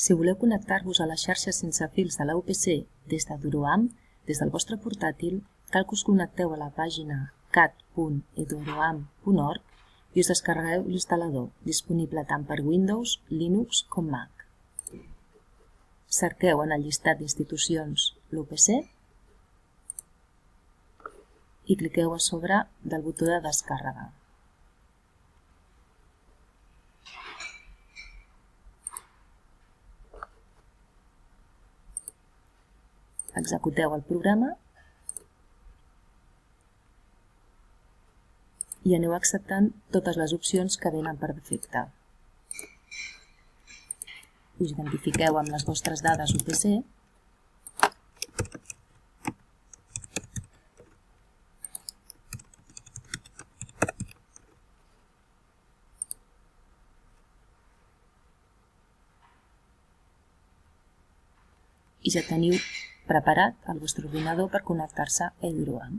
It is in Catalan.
Si voleu connectar-vos a les xarxes sense fils de la UPC des de Eduroam, des del vostre portàtil, cal que us connecteu a la pàgina cat.eduroam.org i us descarregueu l'instal·lador, disponible tant per Windows, Linux com Mac. Cerqueu en el llistat d'institucions l'UPC i cliqueu a sobre del botó de descàrrega. Executeu el programa i aneu acceptant totes les opcions que venen per defecte. Us identifiqueu amb les vostres dades UPC i ja teniu preparat el vostre ordinador per connectar-se a Eduroam.